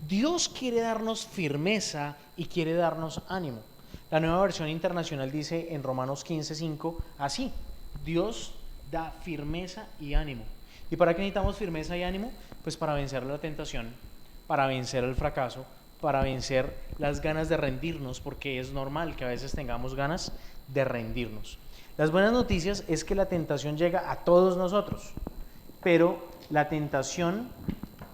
Dios quiere darnos firmeza y quiere darnos ánimo. La Nueva Versión Internacional dice en Romanos 15:5 así: Dios da firmeza y ánimo. ¿Y para qué necesitamos firmeza y ánimo? Pues para vencer la tentación, para vencer el fracaso, para vencer las ganas de rendirnos, porque es normal que a veces tengamos ganas de rendirnos. Las buenas noticias es que la tentación llega a todos nosotros, pero la tentación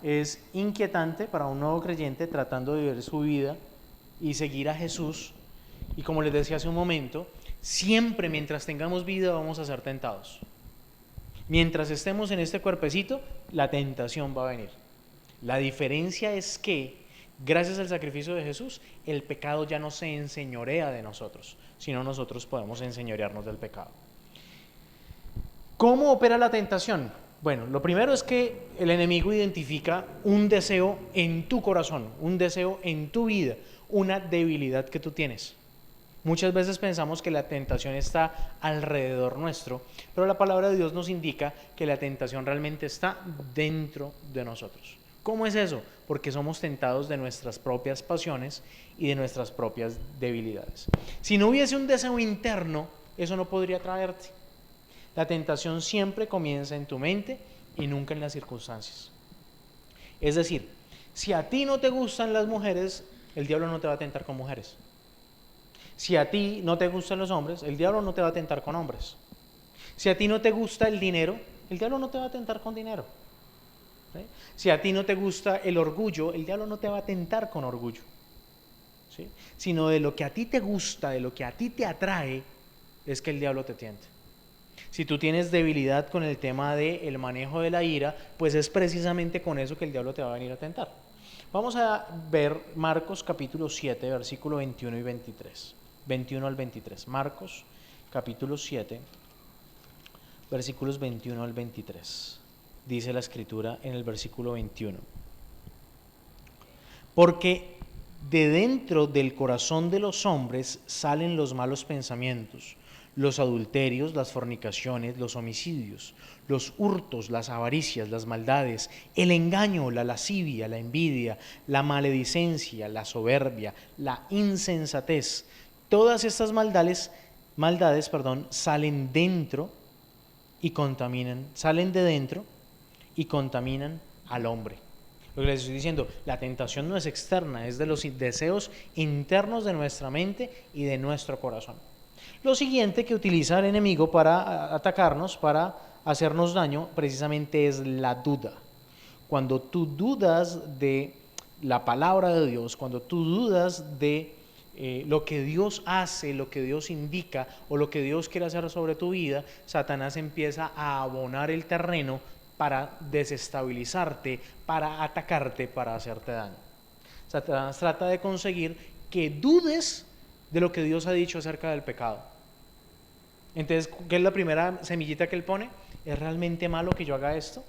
es inquietante para un nuevo creyente tratando de vivir su vida y seguir a Jesús. Y como les decía hace un momento, siempre mientras tengamos vida vamos a ser tentados. Mientras estemos en este cuerpecito, la tentación va a venir. La diferencia es que, gracias al sacrificio de Jesús, el pecado ya no se enseñorea de nosotros, sino nosotros podemos enseñorearnos del pecado. ¿Cómo opera la tentación? Bueno, lo primero es que el enemigo identifica un deseo en tu corazón, un deseo en tu vida, una debilidad que tú tienes. Muchas veces pensamos que la tentación está alrededor nuestro, pero la palabra de Dios nos indica que la tentación realmente está dentro de nosotros. ¿Cómo es eso? Porque somos tentados de nuestras propias pasiones y de nuestras propias debilidades. Si no hubiese un deseo interno, eso no podría traerte. La tentación siempre comienza en tu mente y nunca en las circunstancias. Es decir, si a ti no te gustan las mujeres, el diablo no te va a tentar con mujeres. Si a ti no te gustan los hombres, el diablo no te va a tentar con hombres. Si a ti no te gusta el dinero, el diablo no te va a tentar con dinero. ¿Sí? Si a ti no te gusta el orgullo, el diablo no te va a tentar con orgullo. ¿Sí? Sino de lo que a ti te gusta, de lo que a ti te atrae, es que el diablo te tiente. Si tú tienes debilidad con el tema del manejo de la ira, pues es precisamente con eso que el diablo te va a venir a tentar. Vamos a ver Marcos capítulo 7, versículo 21 y 23. 21 al 23. Marcos capítulo 7, versículos 21 al 23. Dice la escritura en el versículo 21. Porque de dentro del corazón de los hombres salen los malos pensamientos, los adulterios, las fornicaciones, los homicidios, los hurtos, las avaricias, las maldades, el engaño, la lascivia, la envidia, la maledicencia, la soberbia, la insensatez. Todas estas maldades, salen dentro y contaminan, salen de dentro y contaminan al hombre. Lo que les estoy diciendo, la tentación no es externa, es de los deseos internos de nuestra mente y de nuestro corazón. Lo siguiente que utiliza el enemigo para atacarnos, para hacernos daño, precisamente es la duda. Cuando tú dudas de la palabra de Dios, cuando tú dudas de lo que Dios hace, lo que Dios indica o lo que Dios quiere hacer sobre tu vida, Satanás empieza a abonar el terreno para desestabilizarte, para atacarte, para hacerte daño. Satanás trata de conseguir que dudes de lo que Dios ha dicho acerca del pecado. Entonces, ¿qué es la primera semillita que él pone? ¿Es realmente malo que yo haga esto?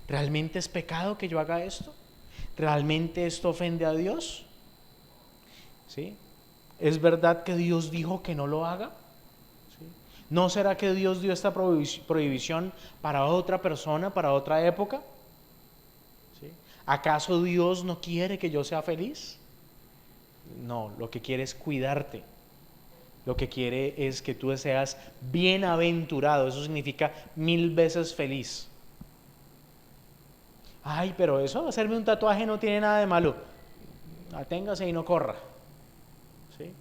¿Realmente es pecado que yo haga esto? ¿Realmente esto ofende a Dios? ¿Sí? ¿Es verdad que Dios dijo que no lo haga? ¿Sí? ¿No será que Dios dio esta prohibición para otra persona, para otra época? ¿Sí? ¿Acaso Dios no quiere que yo sea feliz? No, lo que quiere es cuidarte. Lo que quiere es que tú seas bienaventurado. Eso significa 1000 veces feliz. Ay, pero eso, hacerme un tatuaje no tiene nada de malo. Aténgase y no corra. ¿Sí?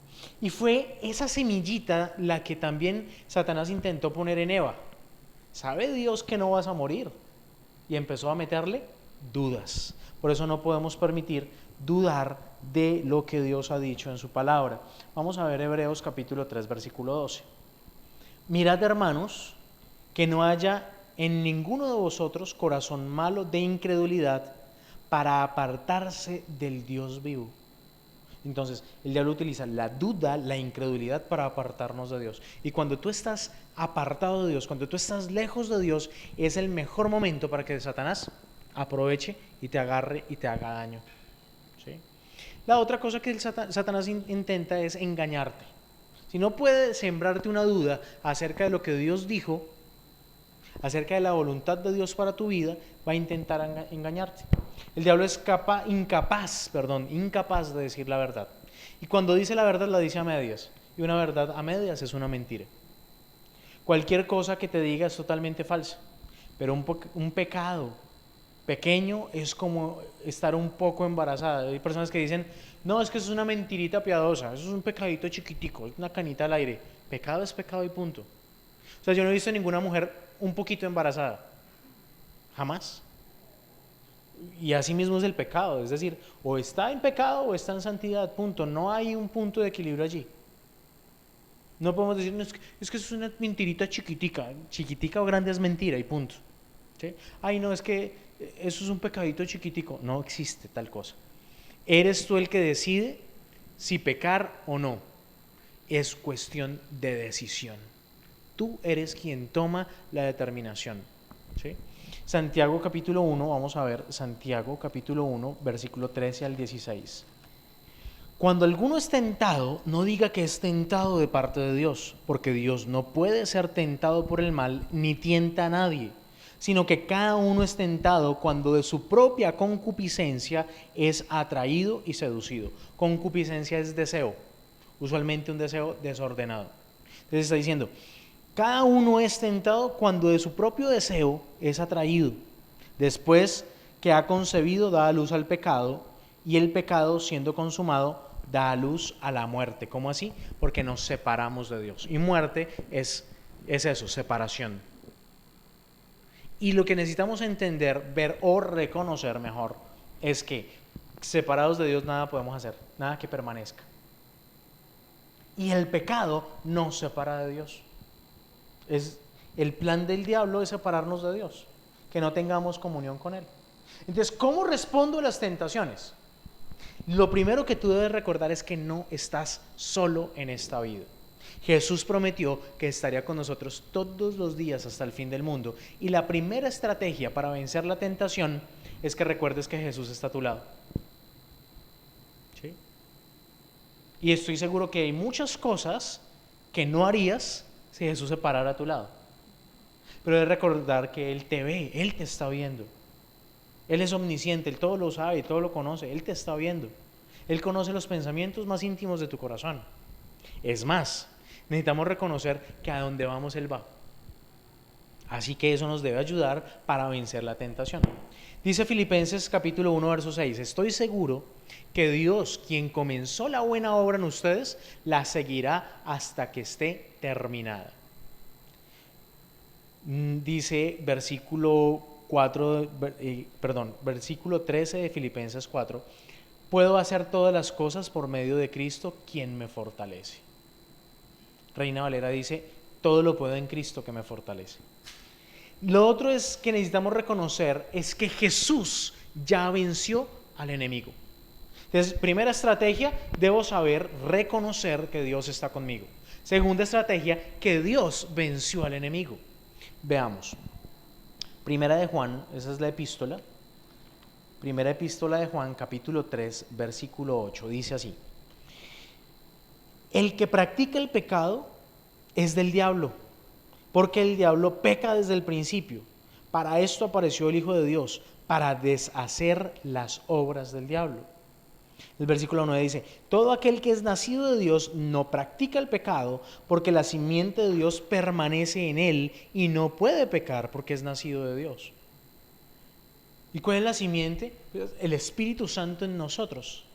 Y fue esa semillita la que también Satanás intentó poner en Eva. ¿Sabe Dios que no vas a morir? Y empezó a meterle dudas. Por eso no podemos permitir dudar de lo que Dios ha dicho en su palabra. Vamos a ver Hebreos capítulo 3, versículo 12. Mirad, hermanos, que no haya en ninguno de vosotros corazón malo de incredulidad para apartarse del Dios vivo. Entonces, el diablo utiliza la duda, la incredulidad para apartarnos de Dios. Y cuando tú estás apartado de Dios, cuando tú estás lejos de Dios, es el mejor momento para que Satanás aproveche y te agarre y te haga daño. ¿Sí? La otra cosa que Satanás intenta es engañarte. Si no puede sembrarte una duda acerca de lo que Dios dijo, acerca de la voluntad de Dios para tu vida, va a intentar engañarte. El diablo es incapaz de decir la verdad. Y cuando dice la verdad, la dice a medias. Y una verdad a medias es una mentira. Cualquier cosa que te diga es totalmente falsa. Pero un pecado pequeño es como estar un poco embarazada. Hay personas que dicen, no, es que eso es una mentirita piadosa, eso es un pecadito chiquitico, es una canita al aire. Pecado es pecado y punto. O sea, yo no he visto ninguna mujer un poquito embarazada. Jamás. Y así mismo es el pecado, es decir, o está en pecado o está en santidad, punto. No hay un punto de equilibrio allí. No podemos decir, no, es que eso es una mentirita chiquitica o grande es mentira y punto. ¿Sí? Ay, no, es que eso es un pecadito chiquitico. No existe tal cosa. Eres tú el que decide si pecar o no. Es cuestión de decisión. Tú eres quien toma la determinación. ¿Sí? Santiago capítulo 1, vamos a ver Santiago capítulo 1, versículo 13 al 16. Cuando alguno es tentado, no diga que es tentado de parte de Dios, porque Dios no puede ser tentado por el mal, ni tienta a nadie, sino que cada uno es tentado cuando de su propia concupiscencia es atraído y seducido. Concupiscencia es deseo, usualmente un deseo desordenado. Entonces está diciendo, cada uno es tentado cuando de su propio deseo es atraído. Después que ha concebido, da a luz al pecado, y el pecado, siendo consumado, da a luz a la muerte. ¿Cómo así? Porque nos separamos de Dios. Y muerte es eso, separación. Y lo que necesitamos entender, ver o reconocer mejor, es que separados de Dios nada podemos hacer, nada que permanezca. Y el pecado nos separa de Dios. El plan del diablo es separarnos de Dios, que no tengamos comunión con Él. Entonces, ¿cómo respondo a las tentaciones? Lo primero que tú debes recordar es que no estás solo en esta vida. Jesús prometió que estaría con nosotros todos los días hasta el fin del mundo. Y la primera estrategia para vencer la tentación es que recuerdes que Jesús está a tu lado. ¿Sí? Y estoy seguro que hay muchas cosas que no harías si Jesús se parara a tu lado. Pero debes recordar que Él te ve, Él te está viendo. Él es omnisciente, Él todo lo sabe, todo lo conoce, Él te está viendo. Él conoce los pensamientos más íntimos de tu corazón. Es más, necesitamos reconocer que a donde vamos Él va. Así que eso nos debe ayudar para vencer la tentación. Dice Filipenses capítulo 1, verso 6, estoy seguro que Dios, quien comenzó la buena obra en ustedes, la seguirá hasta que esté terminada. Dice versículo 13 de Filipenses 4, puedo hacer todas las cosas por medio de Cristo, quien me fortalece. Reina Valera dice, todo lo puedo en Cristo que me fortalece. Lo otro es que necesitamos reconocer es que Jesús ya venció al enemigo. Entonces, primera estrategia, debo saber reconocer que Dios está conmigo. Segunda estrategia, que Dios venció al enemigo. Veamos. Primera de Juan, esa es la epístola. Primera epístola de Juan, capítulo 3, versículo 8, dice así. El que practica el pecado es del diablo, porque el diablo peca desde el principio. Para esto apareció el Hijo de Dios, para deshacer las obras del diablo. El versículo 9 dice, todo aquel que es nacido de Dios no practica el pecado, porque la simiente de Dios permanece en él y no puede pecar porque es nacido de Dios. ¿Y cuál es la simiente? El Espíritu Santo en nosotros.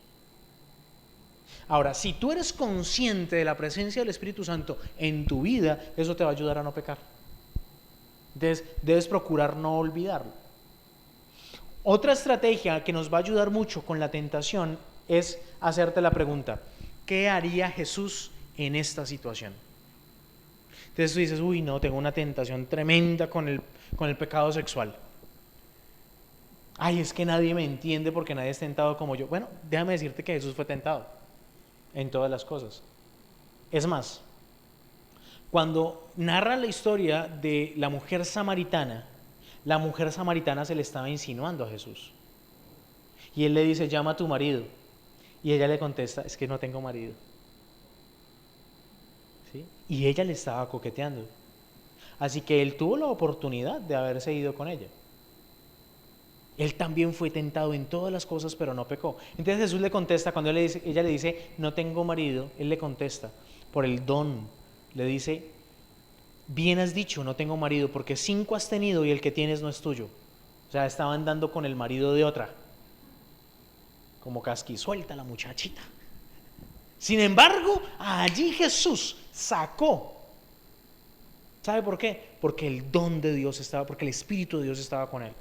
Ahora, si tú eres consciente de la presencia del Espíritu Santo en tu vida, eso te va a ayudar a no pecar. Entonces, debes procurar no olvidarlo. Otra estrategia que nos va a ayudar mucho con la tentación es hacerte la pregunta, ¿qué haría Jesús en esta situación? Entonces tú dices, uy, no, tengo una tentación tremenda con el pecado sexual. Ay, es que nadie me entiende porque nadie es tentado como yo. Bueno, déjame decirte que Jesús fue tentado en todas las cosas. Es más, cuando narra la historia de la mujer samaritana se le estaba insinuando a Jesús. Y él le dice, llama a tu marido. Y ella le contesta, es que no tengo marido. ¿Sí? Y ella le estaba coqueteando. Así que él tuvo la oportunidad de haberse ido con ella. Él también fue tentado en todas las cosas, pero no pecó. Entonces Jesús le contesta, cuando ella le dice, no tengo marido, él le contesta, por el don, le dice, bien has dicho, no tengo marido, porque 5 has tenido y el que tienes no es tuyo. O sea, estaba andando con el marido de otra. Como casquisuelta la muchachita. Sin embargo, allí Jesús sacó. ¿Sabe por qué? Porque el don de Dios estaba, porque el Espíritu de Dios estaba con él.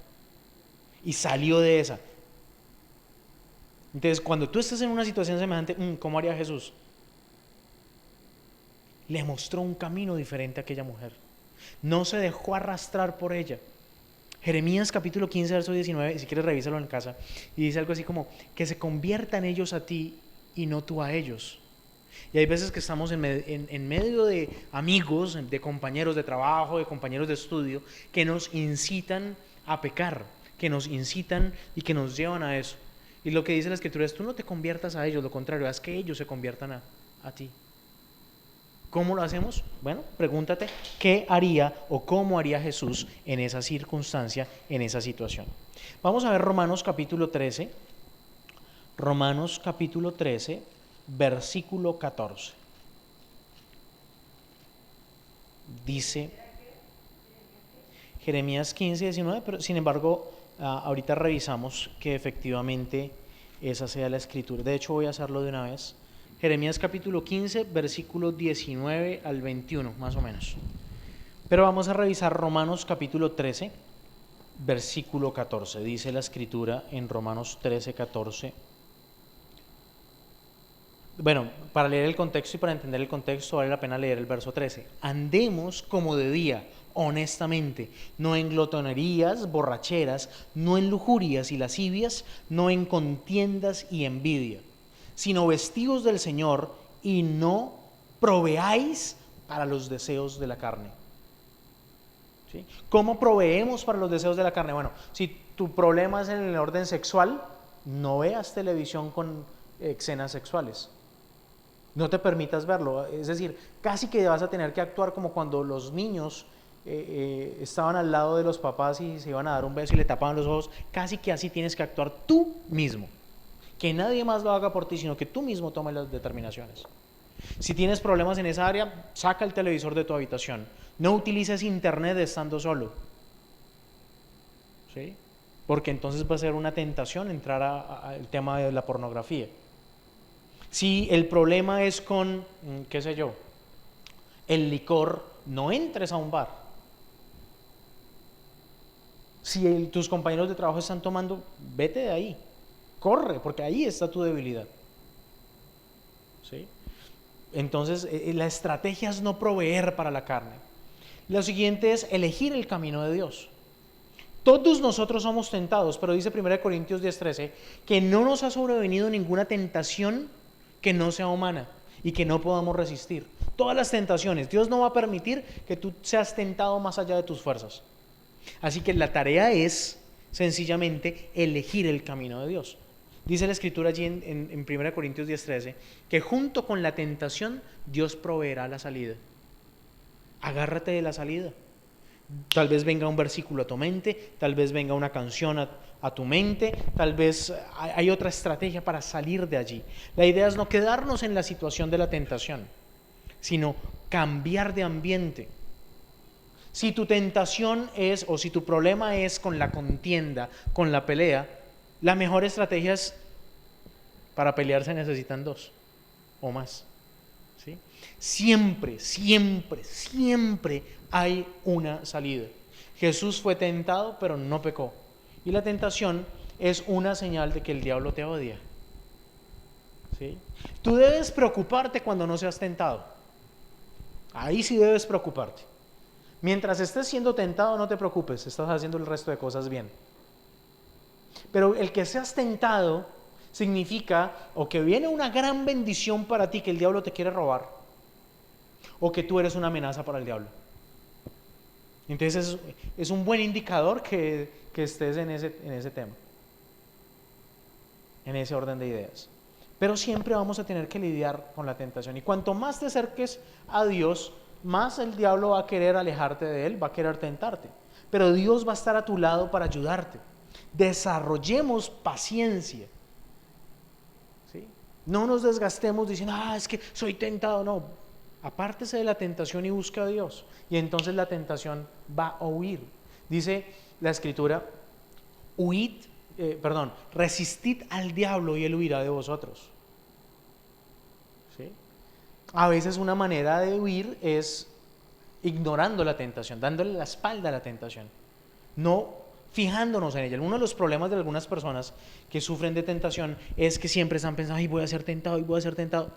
Y salió de esa. Entonces, cuando tú estás en una situación semejante, ¿cómo haría Jesús? Le mostró un camino diferente a aquella mujer. No se dejó arrastrar por ella. Jeremías capítulo 15, verso 19, si quieres revísalo en casa, y dice algo así como, que se conviertan ellos a ti y no tú a ellos. Y hay veces que estamos en medio de amigos, de compañeros de trabajo, de compañeros de estudio, que nos incitan a pecar, que nos incitan y que nos llevan a eso. Y lo que dice la Escritura es, tú no te conviertas a ellos, lo contrario, haz que ellos se conviertan a ti. ¿Cómo lo hacemos? Bueno, pregúntate qué haría o cómo haría Jesús en esa circunstancia, en esa situación. Vamos a ver Romanos capítulo 13. Romanos capítulo 13, versículo 14. Dice Jeremías 15, 19, pero sin embargo, ahorita revisamos que efectivamente esa sea la escritura. De hecho, voy a hacerlo de una vez. Jeremías capítulo 15, versículos 19 al 21, más o menos. Pero vamos a revisar Romanos capítulo 13, versículo 14. Dice la escritura en Romanos 13, 14. Bueno, para leer el contexto y para entender el contexto vale la pena leer el verso 13. Andemos como de día, honestamente, no en glotonerías, borracheras, no en lujurias y lascivias, no en contiendas y envidia, sino vestidos del Señor y no proveáis para los deseos de la carne. ¿Sí? ¿Cómo proveemos para los deseos de la carne? Bueno, si tu problema es en el orden sexual, no veas televisión con escenas sexuales. No te permitas verlo. Es decir, casi que vas a tener que actuar como cuando los niños estaban al lado de los papás y se iban a dar un beso y le tapaban los ojos. Casi que así tienes que actuar tú mismo. Que nadie más lo haga por ti, sino que tú mismo tomes las determinaciones. Si tienes problemas en esa área, saca el televisor de tu habitación. No utilices internet estando solo. ¿Sí? Porque entonces va a ser una tentación entrar al tema de la pornografía. Si el problema es con, qué sé yo, el licor, no entres a un bar. Si tus compañeros de trabajo están tomando, vete de ahí. Corre, porque ahí está tu debilidad. ¿Sí? Entonces, la estrategia es no proveer para la carne. Lo siguiente es elegir el camino de Dios. Todos nosotros somos tentados, pero dice 1 Corintios 10:13 que no nos ha sobrevenido ninguna tentación que no sea humana y que no podamos resistir. Todas las tentaciones, Dios no va a permitir que tú seas tentado más allá de tus fuerzas. Así que la tarea es sencillamente elegir el camino de Dios. Dice la Escritura allí en 1 Corintios 10:13 que junto con la tentación Dios proveerá la salida. Agárrate de la salida. Tal vez venga un versículo a tu mente, tal vez venga una canción a tu mente, tal vez hay otra estrategia para salir de allí. La idea es no quedarnos en la situación de la tentación, sino cambiar de ambiente. Si tu tentación es, o si tu problema es con la contienda, con la pelea, la mejor estrategia es, para pelear se necesitan 2 o más. ¿Sí? Siempre, siempre, siempre hay una salida. Jesús fue tentado, pero no pecó. Y la tentación es una señal de que el diablo te odia. ¿Sí? Tú debes preocuparte cuando no seas tentado. Ahí sí debes preocuparte. Mientras estés siendo tentado, no te preocupes, estás haciendo el resto de cosas bien. Pero el que seas tentado significa o que viene una gran bendición para ti que el diablo te quiere robar, o que tú eres una amenaza para el diablo. Entonces es un buen indicador que estés en ese tema, en ese orden de ideas. Pero siempre vamos a tener que lidiar con la tentación. Y cuanto más te acerques a Dios, más el diablo va a querer alejarte de Él, va a querer tentarte. Pero Dios va a estar a tu lado para ayudarte. Desarrollemos paciencia. ¿Sí? No nos desgastemos diciendo, es que soy tentado. No, apártese de la tentación y busca a Dios. Y entonces la tentación va a huir. Dice la Escritura, resistid al diablo y él huirá de vosotros. ¿Sí? A veces una manera de huir es ignorando la tentación, dándole la espalda a la tentación, no fijándonos en ella. Uno de los problemas de algunas personas que sufren de tentación es que siempre están pensando, ay, voy a ser tentado, y voy a ser tentado.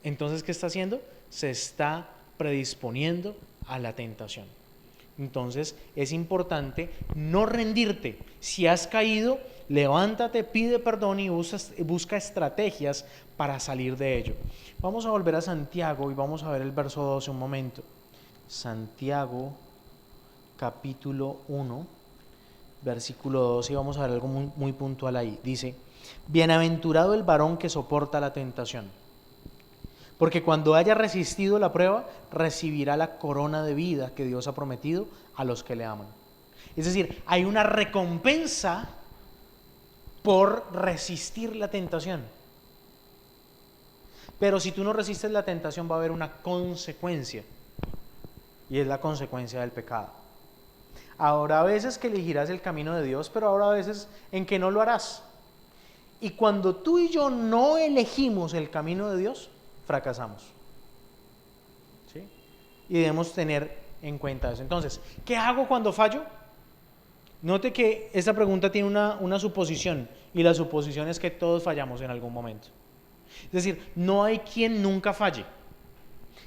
Entonces, ¿qué está haciendo? Se está predisponiendo a la tentación. Entonces, es importante no rendirte. Si has caído, levántate, pide perdón y busca estrategias para salir de ello. Vamos a volver a Santiago y vamos a ver el verso 12 un momento. Santiago, capítulo 1, versículo 12, y vamos a ver algo muy puntual ahí. Dice, bienaventurado el varón que soporta la tentación, porque cuando haya resistido la prueba, recibirá la corona de vida que Dios ha prometido a los que le aman. Es decir, hay una recompensa por resistir la tentación. Pero si tú no resistes la tentación, va a haber una consecuencia, y es la consecuencia del pecado. Habrá veces que elegirás el camino de Dios, pero habrá veces en que no lo harás. Y cuando tú y yo no elegimos el camino de Dios, fracasamos. ¿Sí? Y debemos tener en cuenta eso. Entonces, ¿qué hago cuando fallo? Note que esta pregunta tiene una suposición, y la suposición es que todos fallamos en algún momento. Es decir, no hay quien nunca falle.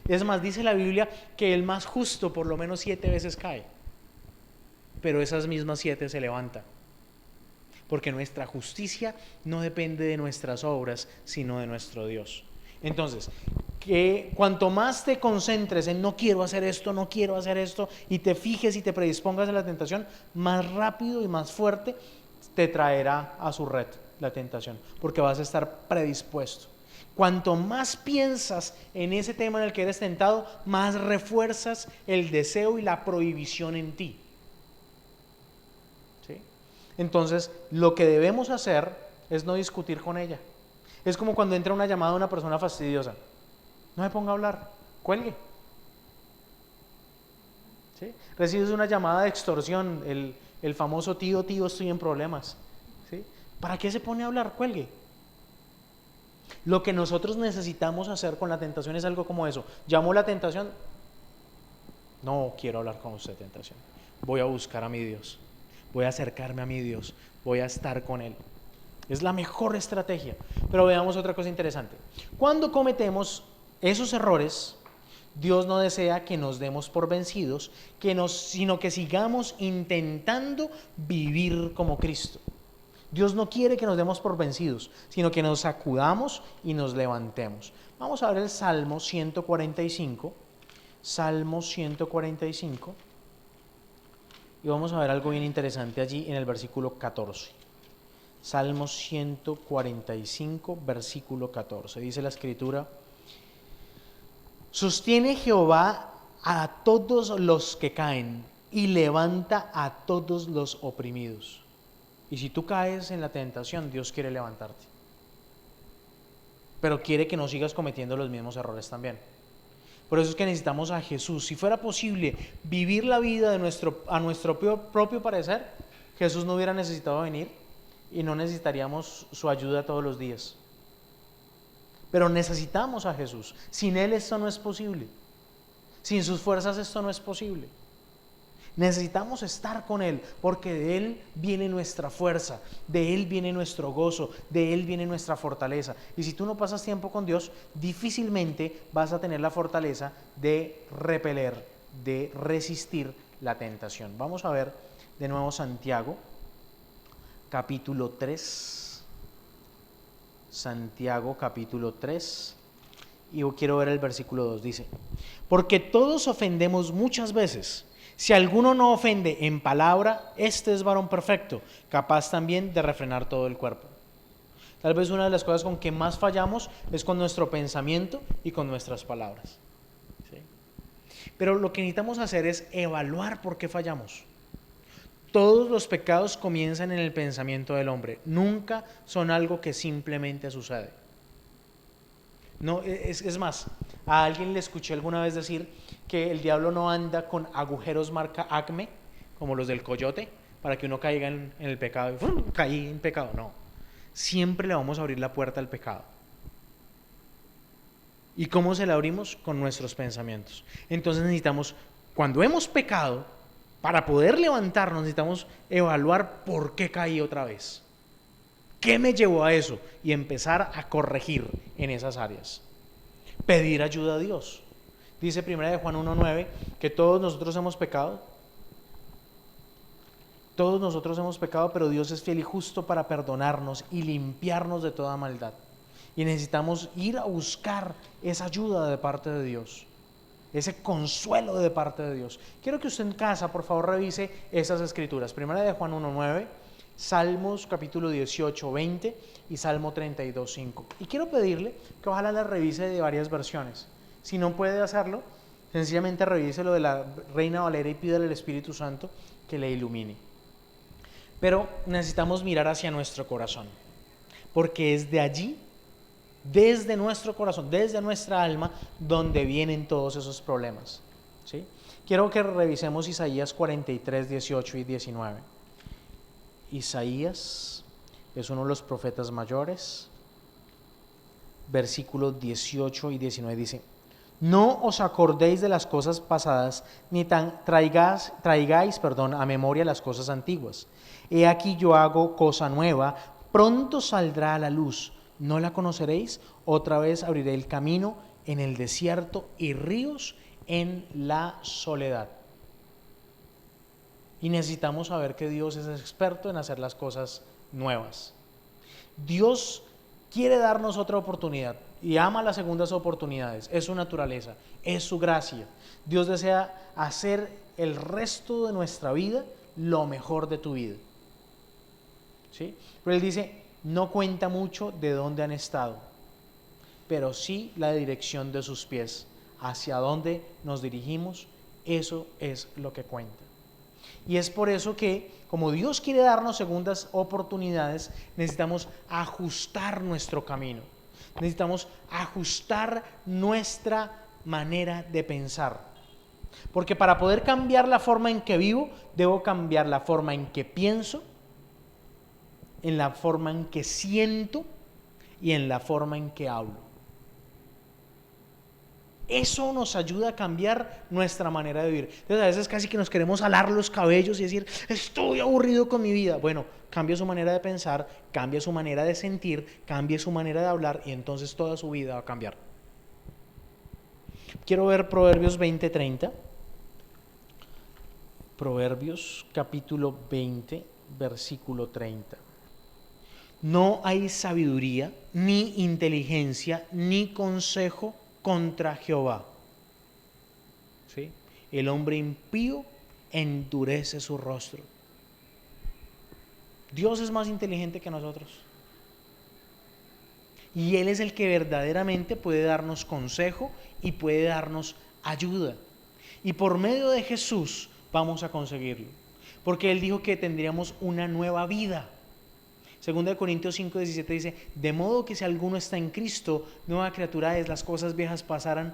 Es más, dice la Biblia que el más justo por lo menos 7 veces cae, pero esas mismas 7 se levantan, porque nuestra justicia no depende de nuestras obras, sino de nuestro Dios. Entonces, que cuanto más te concentres en no quiero hacer esto, y te fijes y te predispongas a la tentación, más rápido y más fuerte te traerá a su red la tentación, porque vas a estar predispuesto. Cuanto más piensas en ese tema en el que eres tentado, más refuerzas el deseo y la prohibición en ti. ¿Sí? Entonces, lo que debemos hacer es no discutir con ella. Es como cuando entra una llamada de una persona fastidiosa. No me ponga a hablar, cuelgue. ¿Sí? Recibes una llamada de extorsión, el famoso tío, estoy en problemas. ¿Sí? ¿Para qué se pone a hablar? Cuelgue. Lo que nosotros necesitamos hacer con la tentación es algo como eso. Llamó la tentación, no quiero hablar con usted, tentación. Voy a buscar a mi Dios, voy a acercarme a mi Dios, voy a estar con Él. Es la mejor estrategia. Pero veamos otra cosa interesante. Cuando cometemos esos errores, Dios no desea que nos demos por vencidos, sino que sigamos intentando vivir como Cristo. Dios no quiere que nos demos por vencidos, sino que nos sacudamos y nos levantemos. Vamos a ver el Salmo 145. Salmo 145. Y vamos a ver algo bien interesante allí en el versículo 14. Salmo 145, versículo 14. Dice la Escritura: sostiene Jehová a todos los que caen y levanta a todos los oprimidos. Y si tú caes en la tentación, Dios quiere levantarte, pero quiere que no sigas cometiendo los mismos errores también. Por eso es que necesitamos a Jesús. Si fuera posible vivir la vida a nuestro propio parecer, Jesús no hubiera necesitado venir y no necesitaríamos su ayuda todos los días. Pero necesitamos a Jesús. Sin Él esto no es posible. Sin sus fuerzas esto no es posible. Necesitamos estar con Él, porque de Él viene nuestra fuerza, de Él viene nuestro gozo, de Él viene nuestra fortaleza. Y si tú no pasas tiempo con Dios, difícilmente vas a tener la fortaleza de repeler, de resistir la tentación. Vamos a ver de nuevo Santiago, capítulo 3. Santiago, capítulo 3. Y yo quiero ver el versículo 2. Dice: porque todos ofendemos muchas veces. Si alguno no ofende en palabra, este es varón perfecto, capaz también de refrenar todo el cuerpo. Tal vez una de las cosas con que más fallamos es con nuestro pensamiento y con nuestras palabras. ¿Sí? Pero lo que necesitamos hacer es evaluar por qué fallamos. Todos los pecados comienzan en el pensamiento del hombre, nunca son algo que simplemente sucede. No, es más, a alguien le escuché alguna vez decir que el diablo no anda con agujeros marca Acme, como los del coyote, para que uno caiga en el pecado y ¡fum! Caí en pecado. No, siempre le vamos a abrir la puerta al pecado. ¿Y cómo se la abrimos? Con nuestros pensamientos. Entonces necesitamos, cuando hemos pecado, para poder levantarnos, necesitamos evaluar por qué caí otra vez. ¿Qué me llevó a eso? Y empezar a corregir en esas áreas. Pedir ayuda a Dios. Dice 1 Juan 1:9 que todos nosotros hemos pecado. Todos nosotros hemos pecado, pero Dios es fiel y justo para perdonarnos y limpiarnos de toda maldad. Y necesitamos ir a buscar esa ayuda de parte de Dios, ese consuelo de parte de Dios. Quiero que usted en casa, por favor, revise esas escrituras. 1 Juan 1:9, Salmos capítulo 18:20 y Salmo 32:5. Y quiero pedirle que ojalá la revise de varias versiones. Si no puede hacerlo, sencillamente revise lo de la Reina Valera y pídale al Espíritu Santo que le ilumine. Pero necesitamos mirar hacia nuestro corazón, porque es de allí, desde nuestro corazón, desde nuestra alma, donde vienen todos esos problemas. ¿Sí? Quiero que revisemos Isaías 43, 18 y 19. Isaías es uno de los profetas mayores. Versículos 18 y 19 dice: no os acordéis de las cosas pasadas, ni traigáis a memoria las cosas antiguas. He aquí yo hago cosa nueva, pronto saldrá a la luz. ¿No la conoceréis? Otra vez abriré el camino en el desierto y ríos en la soledad. Y necesitamos saber que Dios es experto en hacer las cosas nuevas. Dios quiere darnos otra oportunidad y ama las segundas oportunidades. Es su naturaleza, es su gracia. Dios desea hacer el resto de nuestra vida lo mejor de tu vida. ¿Sí? Pero Él dice, no cuenta mucho de dónde han estado, pero sí la dirección de sus pies, hacia dónde nos dirigimos, eso es lo que cuenta. Y es por eso que, como Dios quiere darnos segundas oportunidades, necesitamos ajustar nuestro camino. Necesitamos ajustar nuestra manera de pensar. Porque para poder cambiar la forma en que vivo, debo cambiar la forma en que pienso, en la forma en que siento y en la forma en que hablo. Eso nos ayuda a cambiar nuestra manera de vivir. Entonces a veces casi que nos queremos alar los cabellos y decir, estoy aburrido con mi vida. Bueno, cambia su manera de pensar, cambia su manera de sentir, cambia su manera de hablar y entonces toda su vida va a cambiar. Quiero ver Proverbios 20:30. Proverbios capítulo 20, versículo 30. No hay sabiduría, ni inteligencia, ni consejo contra Jehová. ¿Sí? El hombre impío endurece su rostro. Dios es más inteligente que nosotros. Y Él es el que verdaderamente puede darnos consejo y puede darnos ayuda. Y por medio de Jesús vamos a conseguirlo. Porque Él dijo que tendríamos una nueva vida. 2 Corintios 5:17 dice, de modo que si alguno está en Cristo, nueva criatura es, las cosas viejas pasaron,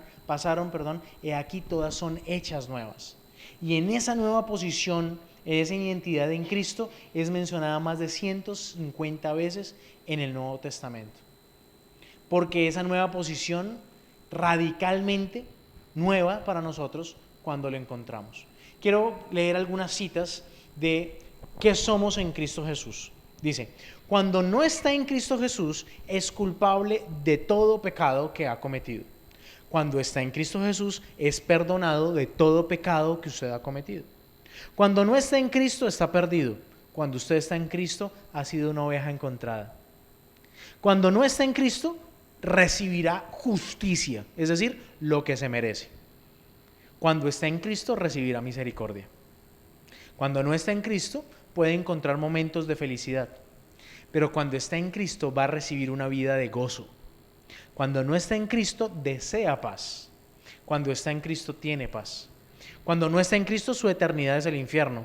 he aquí todas son hechas nuevas. Y en esa nueva posición, esa identidad en Cristo, es mencionada más de 150 veces en el Nuevo Testamento. Porque esa nueva posición radicalmente nueva para nosotros cuando lo encontramos. Quiero leer algunas citas de qué somos en Cristo Jesús. Dice, cuando no está en Cristo Jesús, es culpable de todo pecado que ha cometido. Cuando está en Cristo Jesús, es perdonado de todo pecado que usted ha cometido. Cuando no está en Cristo, está perdido. Cuando usted está en Cristo, ha sido una oveja encontrada. Cuando no está en Cristo, recibirá justicia, es decir, lo que se merece. Cuando está en Cristo, recibirá misericordia. Cuando no está en Cristo, puede encontrar momentos de felicidad, pero cuando está en Cristo va a recibir una vida de gozo. Cuando no está en Cristo, desea paz. Cuando está en Cristo, tiene paz. Cuando no está en Cristo, su eternidad es el infierno.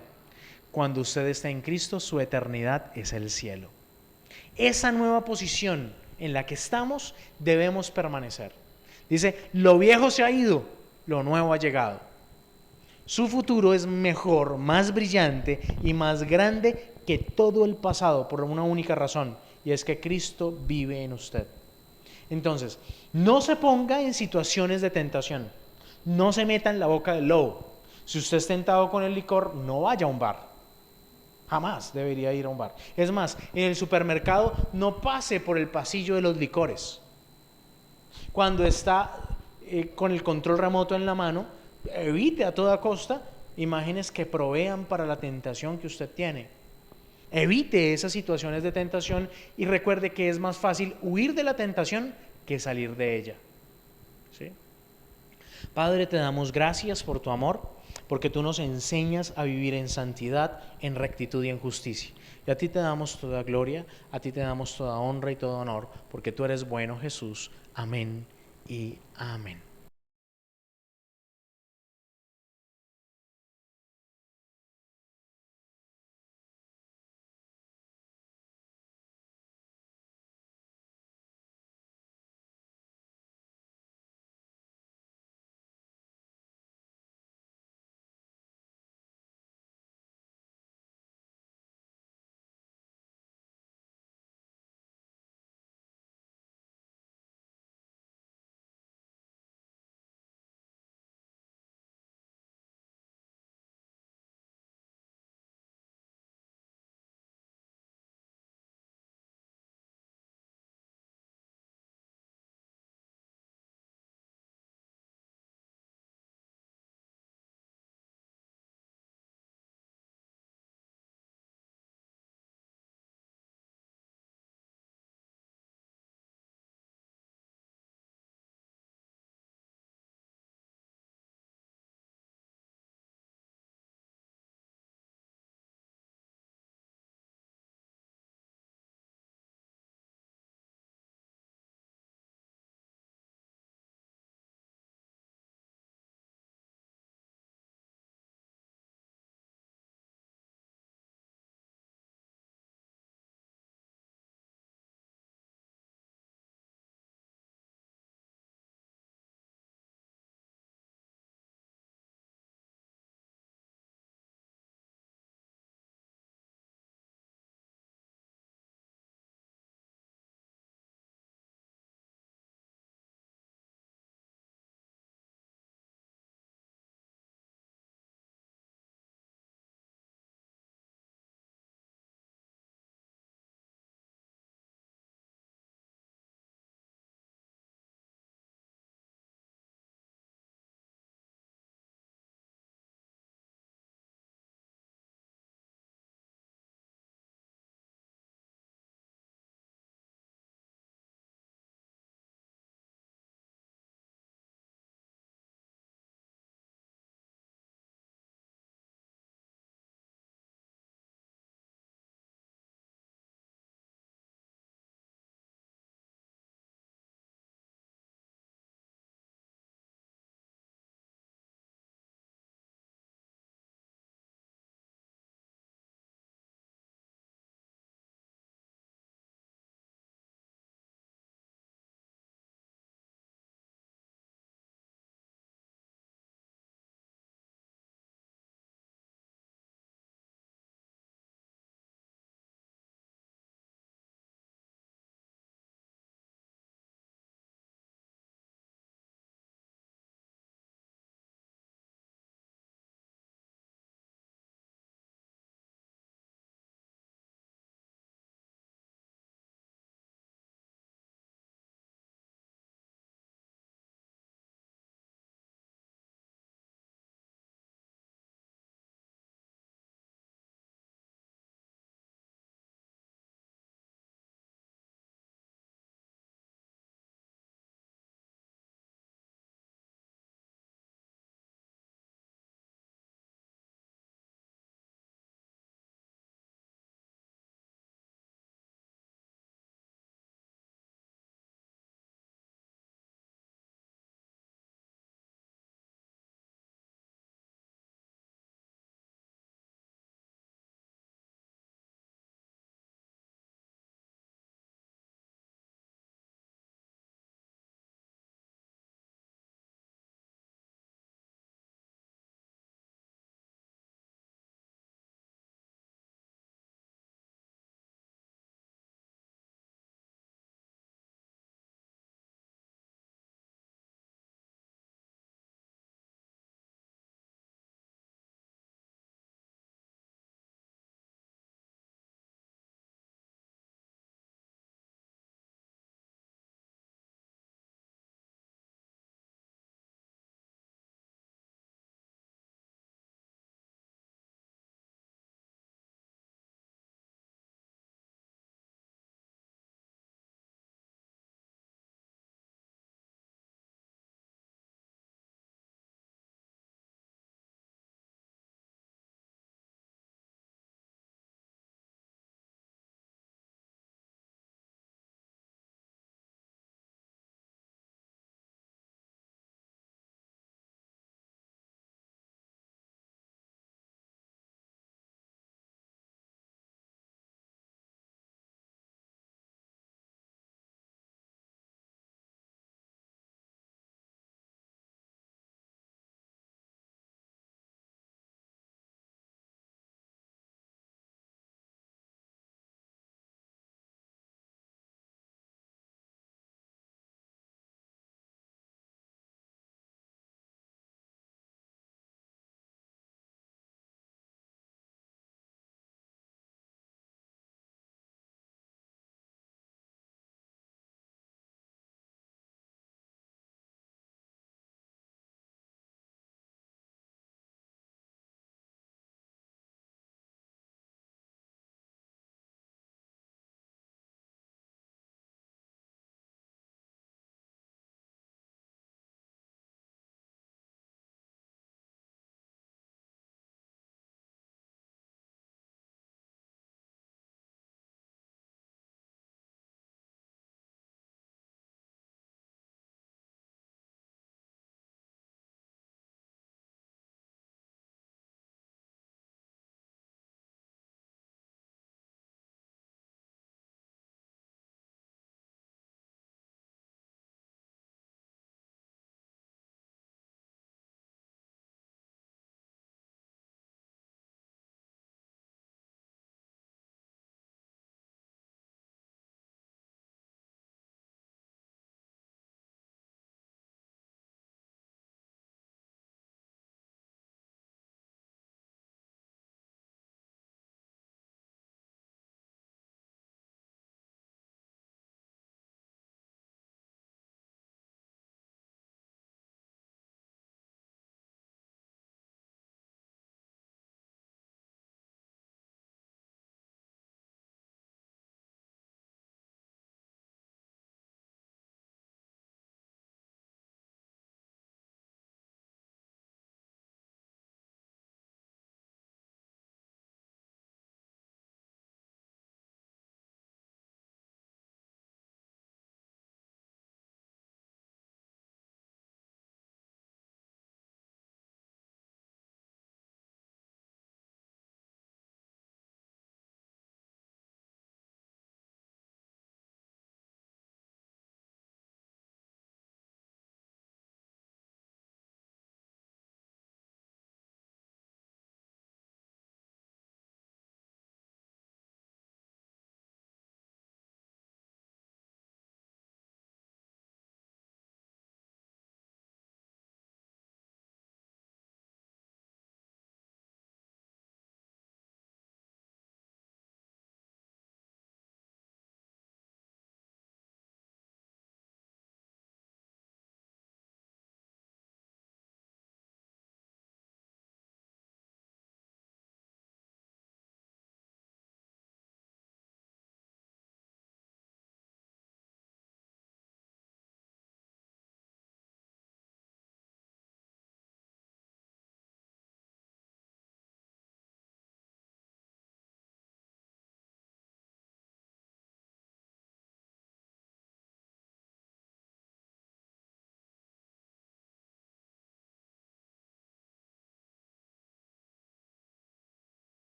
Cuando usted está en Cristo, su eternidad es el cielo. Esa nueva posición en la que estamos debemos permanecer. Dice, lo viejo se ha ido, lo nuevo ha llegado. Su futuro es mejor, más brillante y más grande que todo el pasado por una única razón, y es que Cristo vive en usted. Entonces, no se ponga en situaciones de tentación, no se meta en la boca del lobo. Si usted es tentado con el licor, no vaya a un bar. Jamás debería ir a un bar. Es más, en el supermercado no pase por el pasillo de los licores. Cuando está con el control remoto en la mano, evite a toda costa imágenes que provean para la tentación que usted tiene. Evite esas situaciones de tentación y recuerde que es más fácil huir de la tentación que salir de ella. ¿Sí? Padre, te damos gracias por tu amor, porque tú nos enseñas a vivir en santidad, en rectitud y en justicia. Y a ti te damos toda gloria, a ti te damos toda honra y todo honor, porque tú eres bueno, Jesús. Amén y amén.